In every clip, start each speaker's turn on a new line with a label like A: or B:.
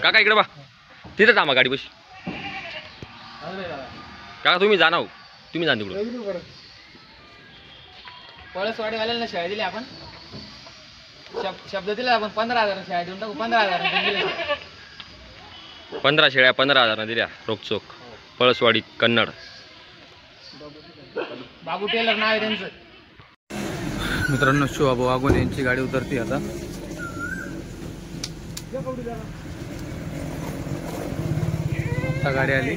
A: काका इकडे बा, तिथं थांबा गाडी बशी. काका तुम्ही जा ना हो, तुम्ही जा तिकडे.
B: पळसवाडीवाल्याला शाळा दिली आपण, शब्द दिला आपण 15,000 शाळा देऊन टाकू. 15,000
A: 15 शेळ्या 15,000 दिल्या रोकचोक. पळसवाडी कन्नड.
B: बाबू टेलर नाव आहे त्यांचं.
C: मित्रांनो शिवाभाऊ आगोन यांची गाडी उतरती आता. आता गाडी आली.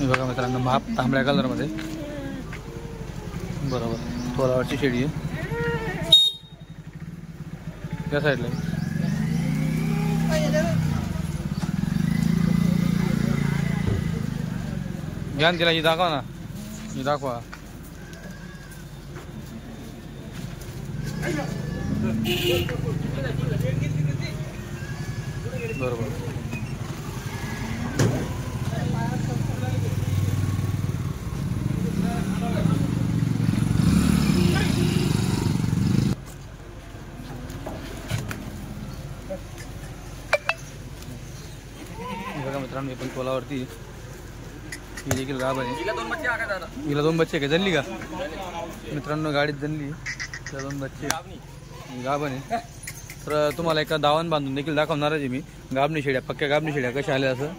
C: बघा मित्रांनो माप तांबड्या कलर मध्ये बरोबर तोलावरची शेळी आहे. त्या साईडला ज्ञान तिला ही दाखवा ना, ही दाखवा. बरोबर बघा मित्रांनो पण तोलावरती ही देखील गाभ आहे. हिला 2 बच्चे का जनली का मित्रांनो, गाडीत जनली त्या 2 बच्चे गाभ आहे. तर तुम्हाला एका दावण बांधून देखील दाखवणारच आहे मी. गाभणी शेळ्या, पक्क्या गाभणी शेळ्या कशा आल्या असं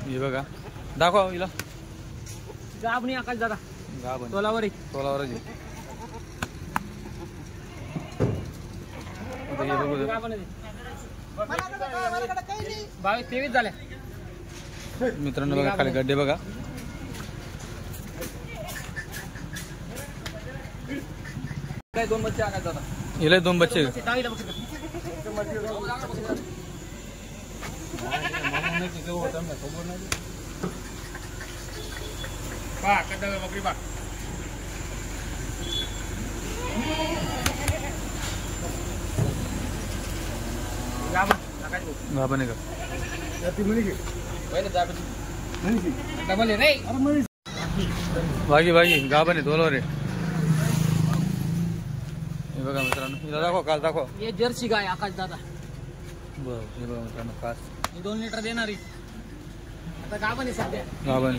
C: हे बघा. दाखवा हिला.
B: गाभणी आकाश दादा
C: गाभ
B: तोलावर
C: तोलावरच आहे. हे बघू
B: 22-23 झाल्या
C: मित्रांनो. बघा खाली गड्डे बघा.
B: काय 2 बच्चे आकाश दादा.
C: हिला 2 बच्चे
B: बकरी बा.
C: गाभण आहे का
B: डबल आहे रे.
C: बागी बागी गाभण आहे तोलावर आहे. हे बघा मित्रांनो, हिला दाखवा काल दाखवा.
B: हे जर्सी गाय आकाश दादा.
C: बरं हे बघा मित्रांनो कास.
B: ही 2 लिटर देणारी आता गाभण आहे सध्या.
C: गाभण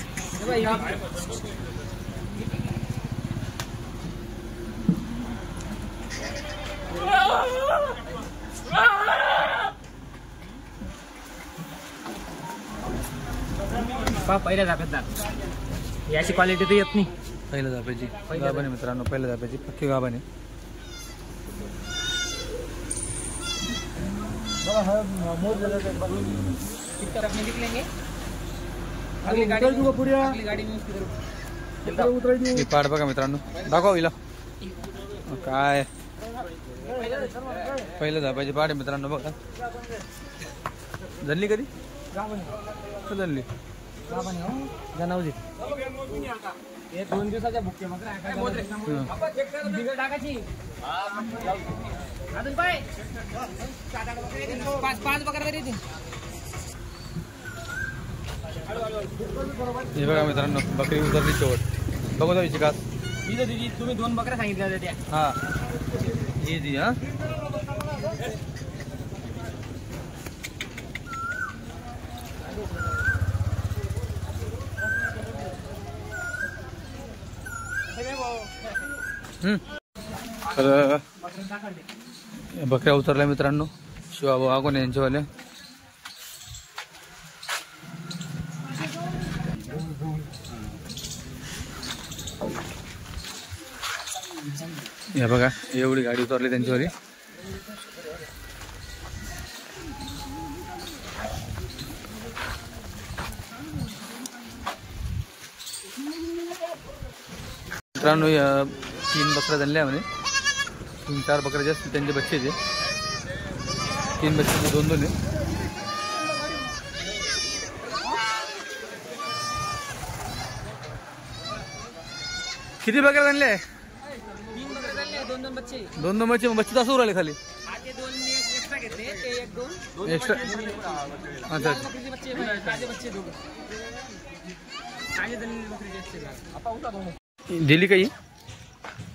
B: पहिल्या झाप्यात याची क्वालिटी तर येत नाही.
C: पहिल्या झाप्याची गाभण आहे मित्रांनो, पहिल्या झाप्याची पक्की गाभण आहे. पाड बघा मित्रांनो, दाखवा हिला. काय पहिल्या झापायची पाड आहे मित्रांनो. बघा जनली कधी जनली
B: जनावजी. हे 2 दिवसाच्या भुक्के मग टाकायची अजून काय 5 बकरा तरी येतील.
C: हे बघा मित्रांनो बकरी उतरली शेवट. बघू जायची कास.
B: दिदी तुम्ही 2 बकऱ्या सांगितल्या होत्या त्या.
C: हा ही दी. हा तर बकऱ्या उतरल्या मित्रांनो शिवाभाऊ आगोन यांच्यावाल्या. या बघा एवढी गाडी उतरली त्यांच्यावाली. मित्रांनो या 3 बकऱ्या झाल्या म्हणे 3-4 बकऱ्या जास्त त्यांचे बच्चे ते 3 बच्चे 2-2 आहे. किती बकऱ्या आणले?
B: 3 बकरे झाले, 2-2 बच्चे.
C: 2-2 बच्चे बच्चे तास उरले खाली
B: आगे 2 एक्स्ट्रा घेतले, ते 1-2
C: एक्स्ट्रा. अच्छा अच्छा.
B: बकरीचे बच्चे, ताजे बच्चे दोघं. ताजे झालेले बकरीचे बच्चे आता उठा दोन.
C: दिली काही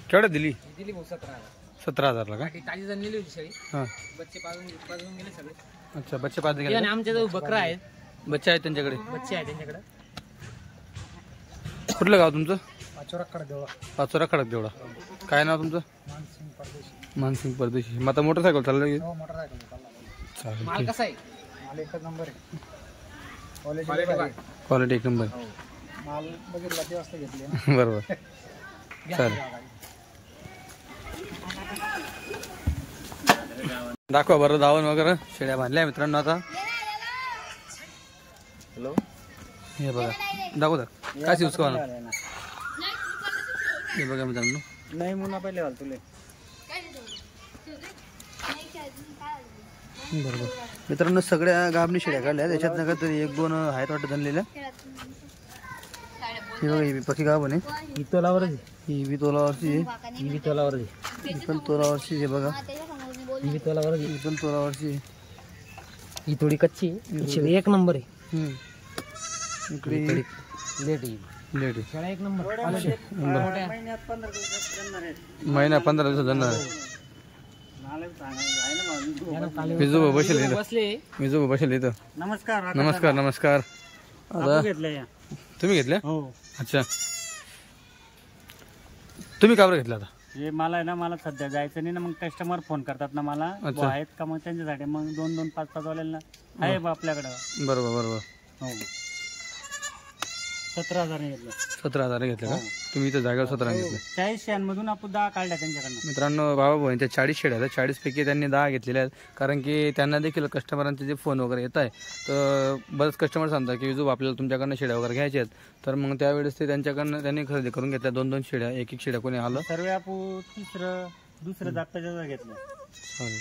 C: केवढ्यात दिली?
B: दिली भाऊ 17,000.
C: 17,000 ला का?
B: ताजी झालेली होती सगळी.
C: हां
B: बच्चे पाजून गेले सगळे.
C: अच्छा बच्चे पाच
B: आणि
C: गेले.
B: आमच्या जवळ बकरा आहेत,
C: बच्चे आहेत त्यांच्याकडे.
B: बच्चे आहेत त्यांच्याकडे.
C: कुठलं गाव तुमचं?
B: पाचोराकडे देवा.
C: पाचोरा खडक देवळा. काय नाव तुमचं?
B: मानसिंग परदेशी.
C: मानसिंग परदेशी. मग आता मोटरसायकल चाललं
B: हो, मोटरसायकल चालला.
C: चालेल
B: माल
C: ठीक.
B: कसा आहे? माल एकच नंबर आहे.
C: क्वालिटी एक नंबर.
B: माल बघितला ते वाजता घेतले.
C: बरोबर चालेल. दाखवा बरं दावण वगैरे शेळ्या बांधल्या मित्रांनो. आता
B: हॅलो
C: हे बघा दाखवू दा काय शिवस हे बघा मित्रांनो.
B: नाही मुन्हा पहिले घाल तुले.
C: बरोबर मित्रांनो सगळ्या गाबणी शेळ्या काढल्या त्याच्यात नका तरी 1-2 आहेत वाटत धरलेल्या. हे बघा ही पक्की गाव आहे.
B: ही तोलावरच आहे.
C: ही बी तोलावरची आहे.
B: ही बी तोलावरच आहे.
C: ही पण तोलावरची हे बघा.
B: ही बी तोलावरच आहे.
C: ही पण तोलावरची आहे.
B: ही थोडी कच्ची आहे. एक नंबर आहे.
C: इकडे
B: लेट आहे.
C: लेट आहे.
B: शेळ्या एक नंबर.
C: महिना 15 दिवसात जाणार आहे. विजू बसेल इथं.
B: बसले.
C: विजू बसेल इथं.
B: नमस्कार.
C: नमस्कार नमस्कार. आता
B: घेतले.
C: तुम्ही घेतल्या?
B: हो.
C: अच्छा तुम्ही का बरं घेतला आता?
B: हे मला आहे ना, मला सध्या जायचं नाही ना, मग कस्टमर फोन करतात ना मला,
C: अच्छा.
B: आहेत का मग त्यांच्यासाठी मग 2-2, 5-5 वाल्यांना आहे बा आपल्याकडं.
C: बरोबर बरोबर.
B: हो 17,000 घेतलं.
C: 17,000 घेतले का तुम्ही? इथं जागेवर 17 घेतले.
B: 40 शेळ्यांमधून आपण 10 काढल्या त्यांच्याकडनं.
C: मित्रांनो बाबा भाऊंच्या 40 शेळ्या आहेत. 40 पैकी त्यांनी 10 घेतलेल्या आहेत. कारण की त्यांना देखील कस्टमरांचे जे फोन वगैरे येत आहे तर बरेच कस्टमर सांगतात की विजू आपल्याला तुमच्याकडनं शेळ्या वगैरे घ्यायच्या आहेत. तर मग त्यावेळेस ते त्यांच्याकडनं त्यांनी खरेदी करून घेतल्या 2-2 शेळ्या. एक शेळ्या कोणी आलं
B: सर्व आपण दुसरं जागच्या घेतलं.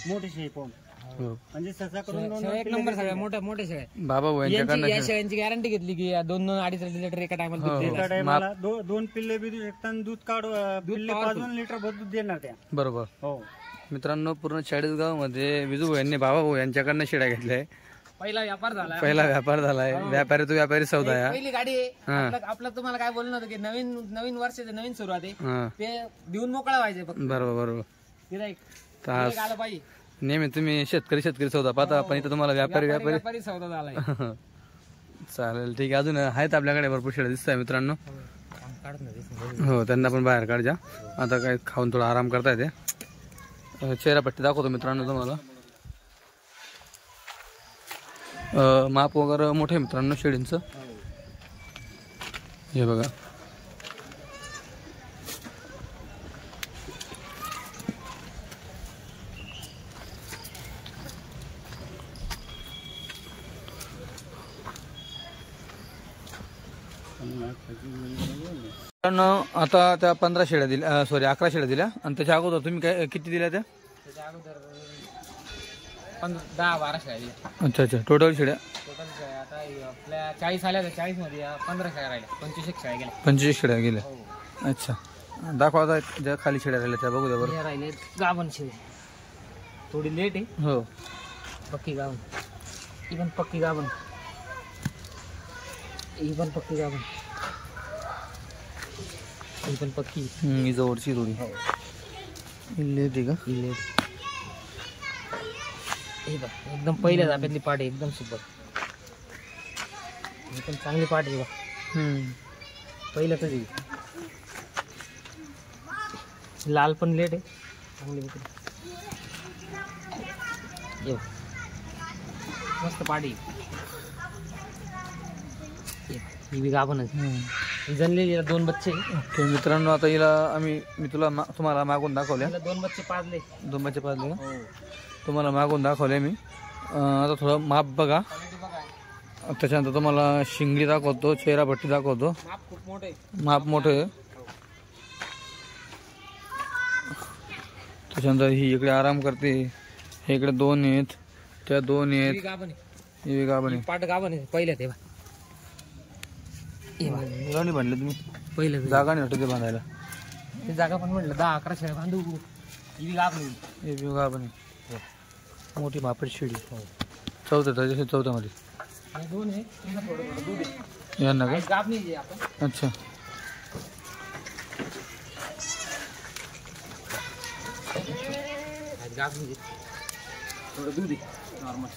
B: मोठी शेळी पाहून
C: हो.
B: म्हणजे ससा करून एक नंबर सगळ्या मोठ्या शेळ्या.
C: बाबा भाऊ यांच्याकडनं
B: या शेळ्यांची गॅरंटी घेतली की 2-2-2.5 लिटर एका टायमाला 2 पिल्ले बी एक दूध काढू पिल्ले 5 लिटर दूध देणार त्या.
C: बरोबर.
B: हो
C: मित्रांनो पूर्ण 40 गावामध्ये विजू भाऊ यांनी बाबा भाऊ यांच्याकडनं शेळ्या घेतल्या.
B: पहिला व्यापार झाला.
C: पहिला व्यापार झालाय. व्यापारी तो व्यापारी सौदा आहे.
B: पहिली गाडी आहे. आपलं तुम्हाला काय बोलणं होतं की नवीन वर्षाचं नवीन सुरुवात आहे, ते देऊन मोकळा व्हायचे फक्त.
C: बरोबर बरोबर.
B: गिऱ्हाईक आलं पाहिजे.
C: नेहमी तुम्ही शेतकरी सौदा पाहता पण इथं तुम्हाला व्यापारी
B: सौदा झालाय.
C: चालेल ठीक आहे. अजून आहेत आपल्याकडे भरपूर शेळ्या दिसत आहे मित्रांनो. हो त्यांना पण बाहेर काढजा. आता काय खाऊन थोडा आराम करता येते. चेहरापट्टी दाखवतो मित्रांनो तुम्हाला. माप वगैरे मोठे आहे मित्रांनो शेळींचं. हे बघा मित्रांनो. आता त्या 15 शेळ्या दिल्या, सॉरी 11 शेळ्या दिल्या. आणि त्याच्या अगोदर तुम्ही काय किती दिल्या त्या?
B: त्याच्या अगोदर 10-12 शेळ्या.
C: अच्छा अच्छा. टोटल शेळ्या
B: आता आपल्या 40 आल्या तर 40 मध्ये 15 शेळ्या राहिल्या. 25 शेळ्या गेल्या.
C: 25 शेळ्या गेल्या. अच्छा दाखवा आता ज्या खाली शेळ्या राहिल्या त्या बघू द्या बरं.
B: राहिले गाभण शेळी थोडी लेट आहे.
C: हो
B: पक्की गाभण. ही पण पक्की गाभण. ही पण पक्की गाभण. ही पण पक्की.
C: ही जवळची थोडी लेट आहे का?
B: लेट. हे बघ एकदम पहिल्या जाप्यातली पाट आहे. एकदम सुपर. ही पण चांगली पाट आहे बघ. पहिल्याच आहे. लाल पण लेट आहे. चांगली बघ मस्त पाटी. ही बी गाभणच. जनलेली 2 बच्चे.
C: ओके मित्रांनो. आता हिला मी तुम्हाला मागून दाखवल्या.
B: 2 बच्चे पाजले.
C: 2 बच्चे पाजले का? तुम्हाला मागून दाखवले मी. आता थोडं माप बघा.
B: क्वालिटी बघा.
C: त्याच्यानंतर तुम्हाला शिंगडी दाखवतो, चेहरा पट्टी दाखवतो.
B: माप खूप मोठं आहे.
C: माप मोठं आहे. त्याच्यानंतर ही इकडे आराम करते. हे इकडे 2 आहेत, त्या 2
B: ही
C: आहेत.
B: गाभण आहे.
C: हे गाभण
B: ही पाट गाभण आहे. पहिलं ते बा. हे बा.
C: नाही बांधले तुम्ही,
B: पहिलं ते.
C: जागा नाही वाटत ते बांधायला.
B: ते जागा पण म्हटलं 10-11 शेळ्या बांधू. ही गाभण आहे.
C: हे बी गाभण आहे. मोठी मापट शिडी. चौथ्यामध्ये
B: हे 2 आहे. तिथं थोडं थोडं दूध आहे.
C: यांना का?
B: आणि गाभ नाही आहे आपण.
C: अच्छा.
B: आज गाभ नाही आहे. थोडं दूध आहे नॉर्मल.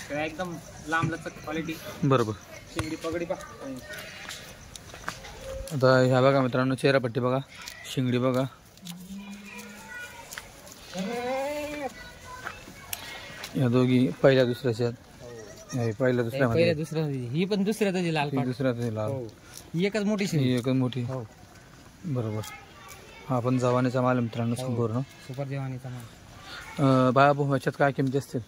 B: शेळ्या एकदम लांब लचक क्वालिटी.
C: बरोबर.
B: शिंगडी पगडी पा.
C: आता ह्या बघा मित्रांनो, चेहरा पट्टी बघा, शिंगडी बघा. या दोघी पहिल्या दुसऱ्याच्या आहेत. हे पहिल्या दुसऱ्यामध्ये.
B: पहिल्या दुसऱ्या ही पण दुसऱ्या त्याची लाल
C: ही
B: पाट.
C: दुसऱ्या लाल.
B: ही एकच मोठी
C: ही
B: शेळी.
C: एकच मोठी.
B: हो.
C: बरोबर. हा पण जवानीचा माल आहे मित्रांनो संपूर्ण.
B: सुपर जेवानीचा माल.
C: बाळा भाऊ ह्याच्यात काय किमती असतील?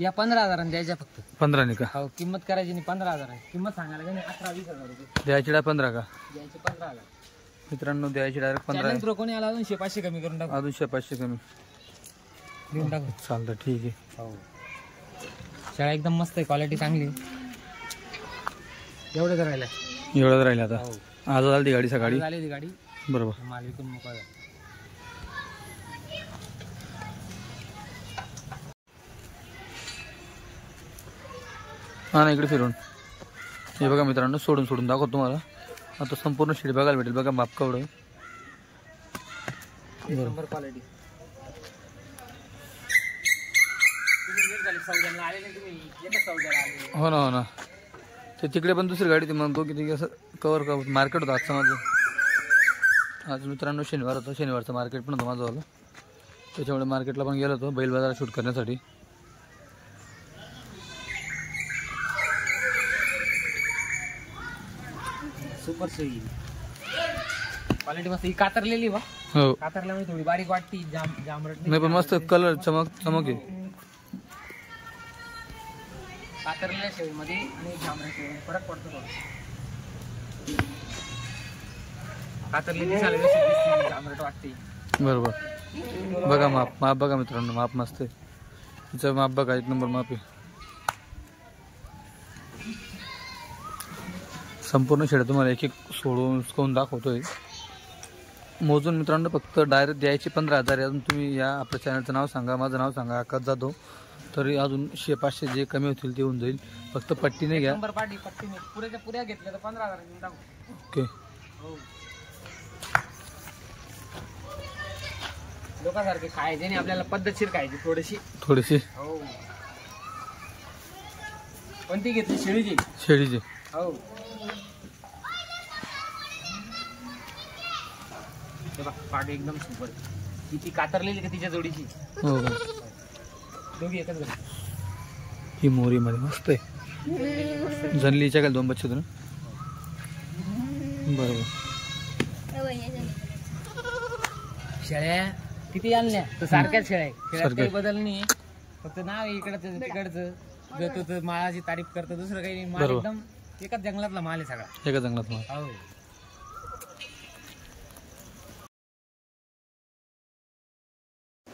B: या 15,000 द्यायच्या फक्त.
C: 15 नाही का?
B: हो, किंमत करायची नाही. 15,000 आहे किंमत. सांगायला का नाही 18-20,000 रुपये
C: द्यायची 15 का?
B: द्यायचे. 15,000.
C: मित्रांनो द्यायची डायरेक्ट 15 आहे.
B: प्रो कोणी आला अजून 500 कमी करून टाकू.
C: अजून 500 कमी.
B: देऊन टाकू.
C: चालतं, ठीक आहे.
B: हो. शेळ्या एकदम मस्त आहे, क्वालिटी चांगली. एवढं करायला
C: एवढंच राहिलं आता.
B: हो.
C: आज आली ती गाडी सकाळी.
B: झाली ती गाडी.
C: बरोबर.
B: माल विकून मोकळा झाला.
C: हा ना, इकडे फिरून हे बघा मित्रांनो, सोडून दाखवतो तुम्हाला. आता संपूर्ण शेळी बघायला भेटेल. बघा माप केवढं आहे.
B: Number quality.
C: हो ना. ते तिकडे पण दुसरी गाडी ती म्हणतो की असं कवर मार्केट होतं आजचं माझं. आज मित्रांनो शनिवार होता, शनिवारचं मार्केट पण होतं माझं वालं. त्याच्यामुळे मार्केटला पण गेलो होतो बैल बाजारात शूट करण्यासाठी.
B: सुपर सोयी क्वालिटी मस्त. ही कातरलेली बा.
C: हो.
B: कातरल्यामुळे थोडी बारीक वाटती. जांभरट
C: नाही पण मस्त कलर चमक आहे.
B: कातरलेल्या शेळीमध्ये आणि जांभळ्या शेळीमध्ये फरक पडतो थोडा. कातरली दिसायला व्यवस्थित दिसते, जांभरट वाटते.
C: बरोबर. बघा माप बघा मित्रांनो, माप मस्त आहे. तिचं माप बघा, 1 नंबर माप आहे. संपूर्ण शेळ्या तुम्हाला एक सोडून दाखवतोय. मोजून मित्रांनो फक्त डायरेक्ट द्यायची 15,000. अजून तुम्ही या आपल्या चॅनलचं नाव सांगा, माझं नाव सांगा, आकाश जाधव. तरी अजून 100-500 जे कमी होतील ते होऊन जाईल. फक्त पट्टी नाही घ्या.
B: नंबर पाटी पट्टी नाही. पुऱ्याच्या पुऱ्या घेतल्या तर 15,000 देऊन टाकू.
C: ओके.
B: हो. लोकांसारखे खायचे नाही, आपल्याला पद्धतशीर खायची थोडीशी. हो. कोणती घेतली? शेळीची. हो. पाट एकदम सुपर. ती कातरलेली का तिच्या जोडीची?
C: हो.
B: दोघी एकच घरी.
C: ही मोरीमध्ये मस्त आहे. जनलीच्या काय 2 बच्चे होते ना? बरोबर.
B: शेळ्या किती आणल्या तर सारख्याच शेळ्या आहे. शेळ्यात
C: सारख्या.
B: काही बदल नाही. फक्त नाव आहे इकडचं तिकडचं. जातो तर माळाची तारीफ करतो, दुसरं काही नाही. माल
C: बरोबर.
B: एकदम एकाच जंगलातला माल आहे सगळा.
C: एका जंगलात माल.
B: हो.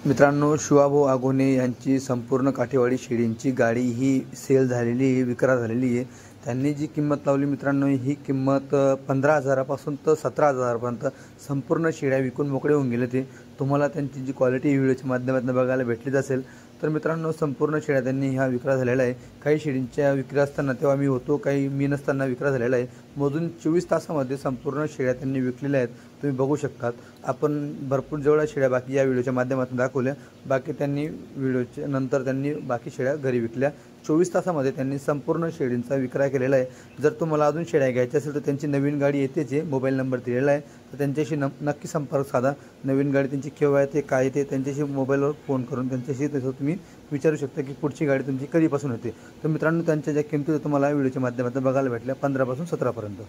C: मित्रांनो, शिवाभाऊ आगोने यांची संपूर्ण काठेवाडी शेळींची गाडी ही सेल झालेली आहे, विक्रा झालेली आहे. त्यांनी जी किंमत लावली मित्रांनो, ही किंमत 15,000पासून तर 17,000पर्यंत संपूर्ण शेळ्या विकून मोकळे होऊन गेले. ते तुम्हाला त्यांची जी क्वालिटी व्हिडिओच्या माध्यमातून बघायला भेटलीच असेल. तर मित्रांनो, संपूर्ण शेळ्या त्यांनी ह्या विक्रा झालेला आहे. काही शेळींच्या विक्री असताना तेव्हा मी होतो, काही मी नसताना विक्रा झालेला आहे. मोजून 24 तासामध्ये संपूर्ण शेळ्या त्यांनी विकलेल्या आहेत. तुम्ही बघू शकतात. आपण भरपूर जेवढ्या शेळ्या बाकी या व्हिडिओच्या माध्यमातून दाखवल्या. बाकी त्यांनी व्हिडिओच्या नंतर त्यांनी बाकी शेळ्या घरी विकल्या. 24 तासामध्ये त्यांनी संपूर्ण शेळींचा विक्रा केलेला आहे. जर तुम्हाला अजून शेळ्या घ्यायच्या असेल तर त्यांची नवीन गाडी येतेच आहे. मोबाईल नंबर दिलेला आहे, तर त्यांच्याशी नक्की संपर्क साधा. नवीन गाडी त्यांची केव्हा येते, काय येते, त्यांच्याशी मोबाईलवर फोन करून त्यांच्याशी तसं तुम्ही विचारू शकता की पुढची गाडी तुमची कधीपासून येते. तर मित्रांनो, त्यांच्या ज्या किमती तुम्हाला व्हिडिओच्या माध्यमातून बघायला भेटल्या 15 पासून 17 पर्यंत.